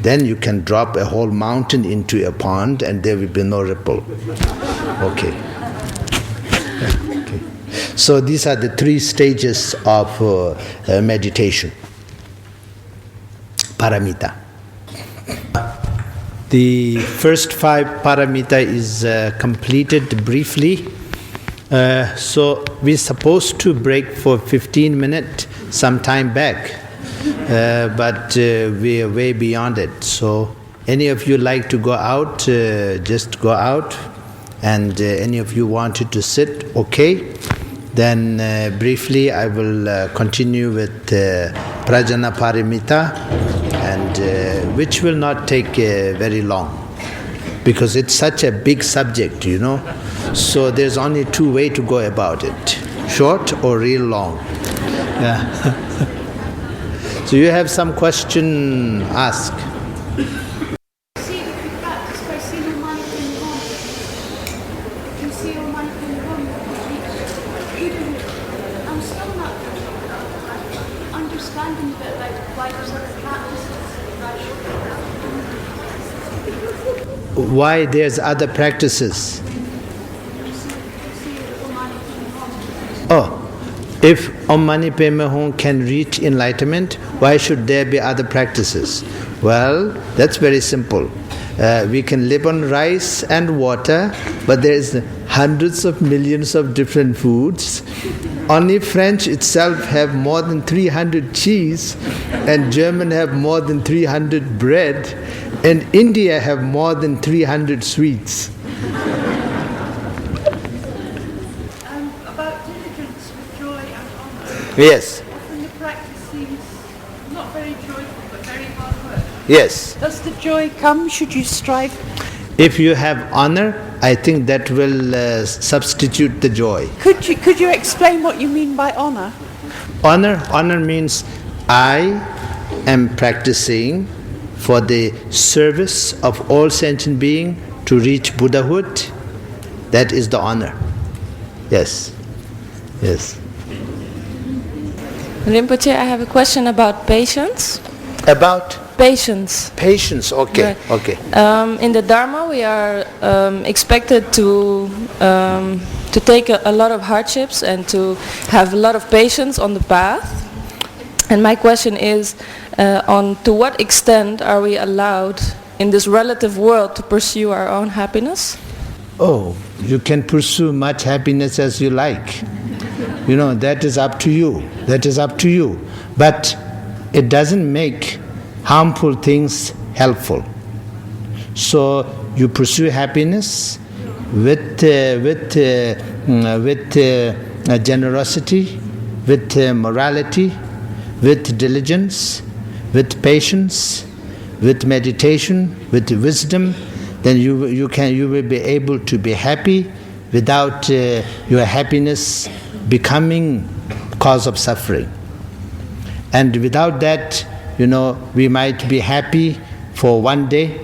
then you can drop a whole mountain into a pond and there will be no ripple. Okay. Okay. So these are the 3 stages of meditation. Paramita. The first 5 paramita is completed briefly. So we're supposed to break for 15 minutes some time back, but we are way beyond it. So any of you like to go out, just go out, and any of you wanted to sit, okay. Then briefly I will continue with Prajna Paramita, and which will not take very long, because it's such a big subject, So there's only 2 ways to go about it: short or real long. Yeah. So you have some question, ask. Why there's other practices? Oh, if Om Mani Padme Hum can reach enlightenment, why should there be other practices? Well, that's very simple. We can live on rice and water, but there's hundreds of millions of different foods. Only French itself have more than 300 cheese, and German have more than 300 bread, and India have more than 300 sweets. About diligence with joy and honour. Yes. Often the practice seems not very joyful, but very hard work. Yes. Does the joy come? Should you strive? If you have honor, I think that will substitute the joy. Could you explain what you mean by honour? Honor means I am practicing for the service of all sentient beings to reach Buddhahood. That is the honor. Yes. Yes. Rinpoche, I have a question about patience. About? Patience. Patience, okay. Right. Okay. In the Dharma, we are expected to take a lot of hardships and to have a lot of patience on the path. And my question is, to what extent are we allowed in this relative world to pursue our own happiness? Oh, you can pursue much happiness as you like. That is up to you. That is up to you. But it doesn't make harmful things helpful. So you pursue happiness with generosity, with morality, with diligence, with patience, with meditation, with wisdom. Then you will be able to be happy without your happiness becoming cause of suffering. And without that, we might be happy for one day,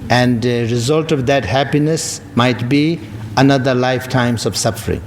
and the result of that happiness might be another lifetimes of suffering.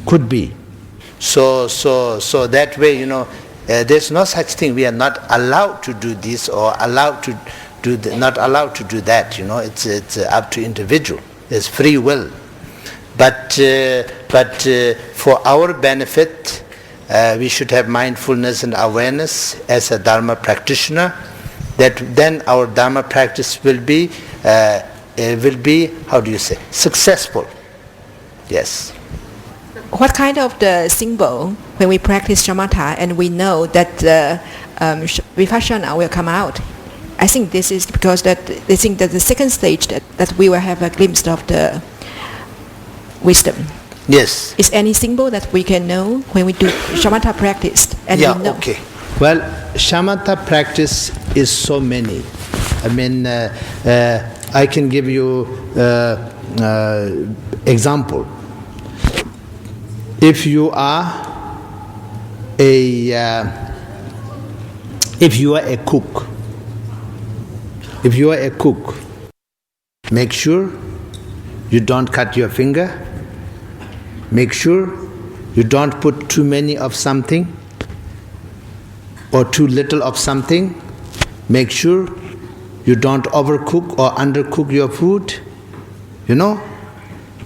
Could be. So that way, there's no such thing. We are not allowed to do this or allowed to do not allowed to do that. It's up to individual. There's free will. But for our benefit, we should have mindfulness and awareness as a Dharma practitioner. That then our Dharma practice will be successful. Yes. What kind of the symbol when we practice shamatha and we know that vipassana will come out? I think this is because they think that the second stage that we will have a glimpse of the wisdom. Yes. Is any symbol that we can know when we do shamatha practice? And yeah, we know? Okay. Well, shamatha practice is so many. I can give you example. If you are a cook, make sure you don't cut your finger. Make sure you don't put too many of something or too little of something. Make sure you don't overcook or undercook your food.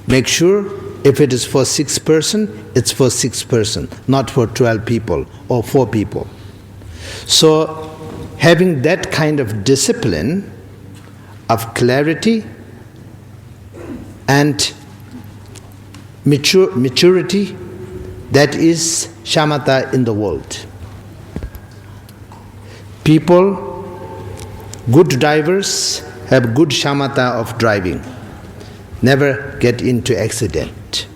Make sure if it is for 6 person, it's for 6 person, not for 12 people or 4 people. So having that kind of discipline of clarity and maturity, that is shamatha in the world. People, good drivers, have good shamatha of driving. Never get into accident.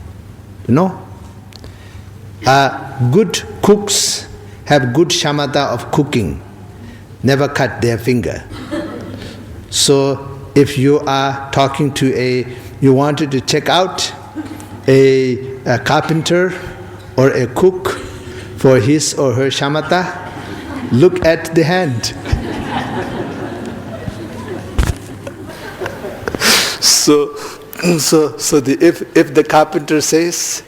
Good cooks have good shamatha of cooking. Never cut their finger. So if you are talking to you wanted to check out a carpenter or a cook for his or her shamatha, look at the hand. If the carpenter says,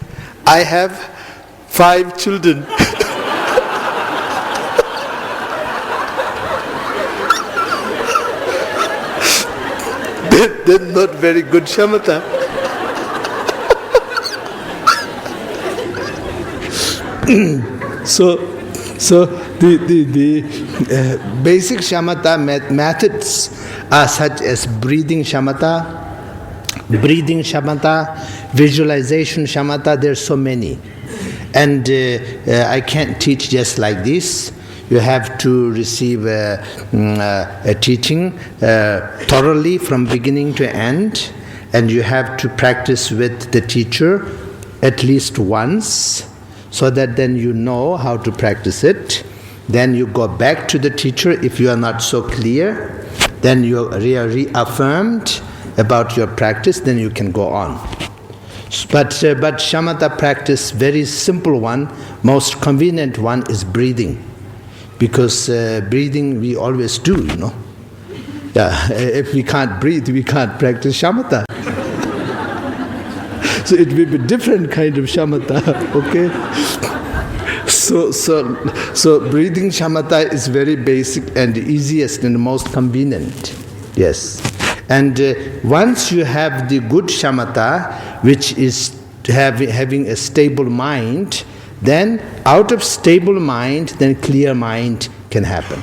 I have 5 children, then not very good shamatha. So the basic shamatha methods are such as breathing shamatha, visualization shamatha. There are so many, and I can't teach just like this. You have to receive a teaching thoroughly from beginning to end, and you have to practice with the teacher at least once, so that then you know how to practice it. Then you go back to the teacher if you are not so clear. Then you are reaffirmed about your practice, then you can go on. But shamatha practice, very simple one, most convenient one is breathing. Because breathing we always do, If we can't breathe, we can't practice shamatha. So it will be different kind of shamatha, okay? So breathing shamatha is very basic and easiest and most convenient. Yes. And once you have the good shamatha, which is having a stable mind, then out of stable mind, then clear mind can happen.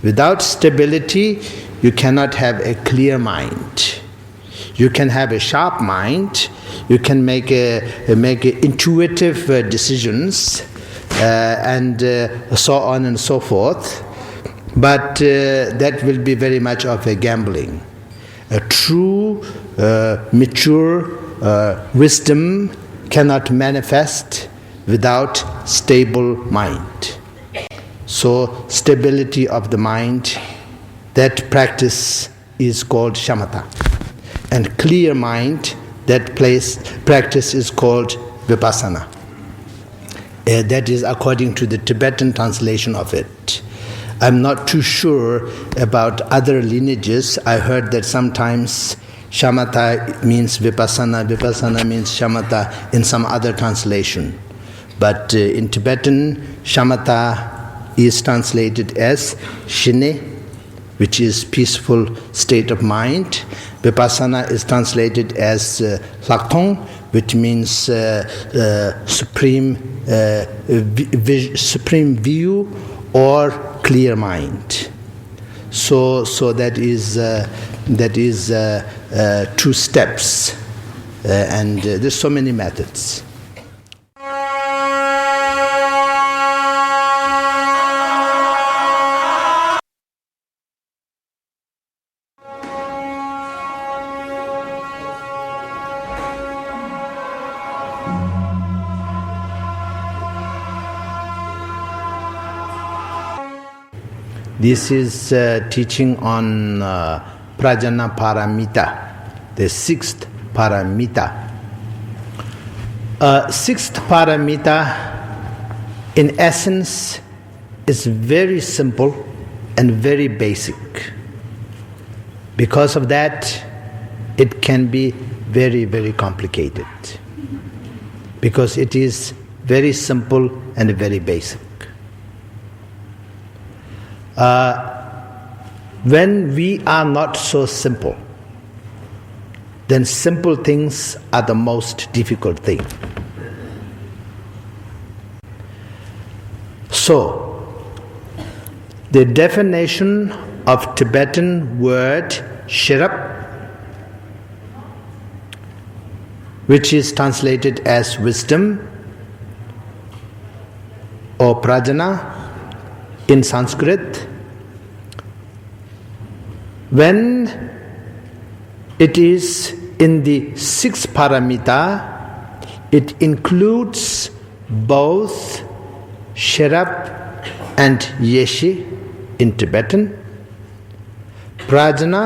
Without stability, you cannot have a clear mind. You can have a sharp mind, you can make intuitive decisions, and so on and so forth, but that will be very much of a gambling. A true, mature wisdom cannot manifest without stable mind. So stability of the mind, that practice is called shamatha. And clear mind, that practice is called vipassana. That is according to the Tibetan translation of it. I'm not too sure about other lineages. I heard that sometimes shamatha means vipassana means shamatha in some other translation. But in Tibetan, shamatha is translated as shine, which is peaceful state of mind. Vipassana is translated as lakthong, which means supreme view or clear mind. So that is 2 steps, and there's so many methods. This is teaching on Prajna Paramita, the 6th Paramita. 6th Paramita, in essence, is very simple and very basic. Because of that, it can be very, very complicated. Because it is very simple and very basic. when we are not so simple, then simple things are the most difficult thing. So, the definition of Tibetan word shirap, which is translated as wisdom or prajna in Sanskrit, when it is in the sixth paramita, it includes both shirap and yeshi in Tibetan, prajna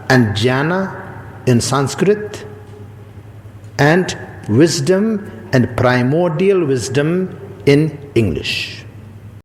and jnana in Sanskrit, and wisdom and primordial wisdom in English.